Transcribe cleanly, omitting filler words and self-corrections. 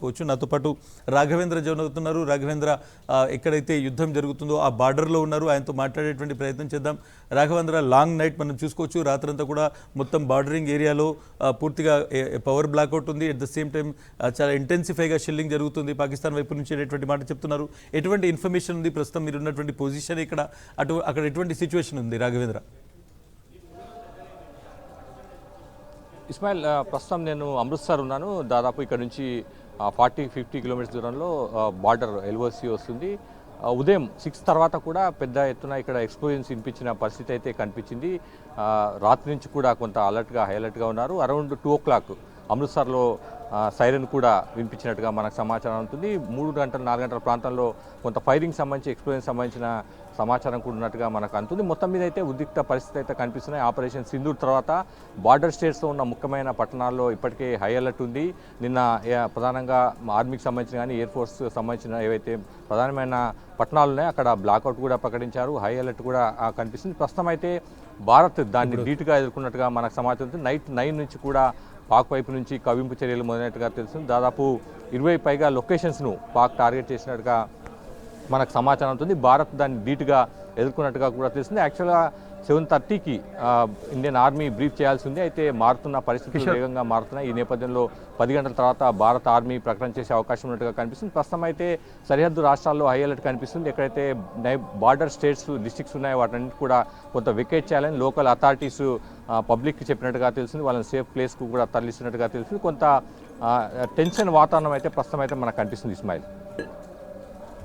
చెప్పుకోవచ్చు. నాతో పాటు రాఘవేంద్ర జోన్ అవుతున్నారు. రాఘవేంద్ర ఎక్కడైతే యుద్ధం జరుగుతుందో ఆ బార్డర్లో ఉన్నారు. ఆయనతో మాట్లాడేటువంటి ప్రయత్నం చేద్దాం. రాఘవేంద్ర, లాంగ్ నైట్ మనం చూసుకోవచ్చు. రాత్రంతా కూడా మొత్తం బార్డరింగ్ ఏరియాలో పూర్తిగా పవర్ బ్లాక్అవుట్ ఉంది. అట్ ద సేమ్ టైం చాలా ఇంటెన్సిఫైగా షెల్లింగ్ జరుగుతుంది పాకిస్తాన్ వైపు నుంచి అనేటువంటి మాట చెప్తున్నారు. ఎటువంటి ఇన్ఫర్మేషన్ ఉంది ప్రస్తుతం మీరు ఉన్నటువంటి పొజిషన్ ఇక్కడ, అక్కడ ఎటువంటి సిచ్యువేషన్ ఉంది రాఘవేంద్ర? ఇస్మాయిల్, ప్రస్తుతం నేను అమృత్సర్ ఉన్నాను. దాదాపు ఇక్కడ నుంచి 40-50 కిలోమీటర్స్ దూరంలో బార్డర్ ఎల్ఓసి వస్తుంది. ఉదయం 6 తర్వాత కూడా పెద్ద ఎత్తున ఇక్కడ ఎక్స్ప్లోజన్స్ వినిపించిన పరిస్థితి అయితే కనిపించింది. రాత్రి నుంచి కూడా కొంత హై అలర్ట్గా ఉన్నారు. అరౌండ్ 2 o'clock అమృత్సర్లో సైరన్ కూడా వినిపించినట్టుగా మనకు సమాచారం ఉంటుంది. 3 గంటల 4 గంటల ప్రాంతంలో కొంత ఫైరింగ్ సంబంధించి ఎక్స్ప్లోజన్ సంబంధించిన సమాచారం కూడా ఉన్నట్టుగా మనకు అందుతుంది. మొత్తం మీద అయితే ఉద్రిక్త పరిస్థితి అయితే కనిపిస్తున్నాయి. ఆపరేషన్ సింధూర్ తర్వాత బార్డర్ స్టేట్స్లో ఉన్న ముఖ్యమైన పట్టణాల్లో ఇప్పటికే హై అలర్ట్ ఉంది. నిన్న ప్రధానంగా ఆర్మీకి సంబంధించిన కానీ ఎయిర్ ఫోర్స్ సంబంధించిన ఏవైతే ప్రధానమైన పట్టణాలు ఉన్నాయో అక్కడ బ్లాక్అవుట్ కూడా ప్రకటించారు. హై అలర్ట్ కూడా కనిపిస్తుంది. ప్రస్తుతం అయితే భారత్ దాన్ని ధీటుగా ఎదుర్కొన్నట్టుగా మనకు సమాచారం ఉంది. నైట్ 9 నుంచి కూడా పాక్ వైపు నుంచి కవింపు చర్యలు మొదలైనట్టుగా తెలుస్తుంది. దాదాపు 20 పైగా లొకేషన్స్ను పాక్ టార్గెట్ చేసినట్టుగా మనకు సమాచారం ఉంటుంది. భారత్ దాన్ని ధీటుగా ఎదుర్కొన్నట్టుగా కూడా తెలుస్తుంది. యాక్చువల్గా 7:30కి ఇండియన్ ఆర్మీ బ్రీఫ్ చేయాల్సి ఉంది. అయితే మారుతున్న పరిస్థితులు వేగంగా మారుతున్నాయి. ఈ నేపథ్యంలో 10 గంటల తర్వాత భారత ఆర్మీ ప్రకటన చేసే అవకాశం ఉన్నట్టుగా కనిపిస్తుంది. ప్రస్తుతం అయితే సరిహద్దు రాష్ట్రాల్లో హై అలర్ట్ కనిపిస్తుంది. ఎక్కడైతే బార్డర్ స్టేట్స్ డిస్ట్రిక్ట్స్ ఉన్నాయో వాటన్నిటి కూడా కొంత వెకేట్ చేయాలని లోకల్ అథారిటీస్ పబ్లిక్కి చెప్పినట్టుగా తెలుస్తుంది. వాళ్ళని సేఫ్ ప్లేస్కు కూడా తరలిస్తున్నట్టుగా తెలుస్తుంది. కొంత టెన్షన్ వాతావరణం అయితే ప్రస్తుతం అయితే మనకు కనిపిస్తుంది. ఇస్మాయిల్.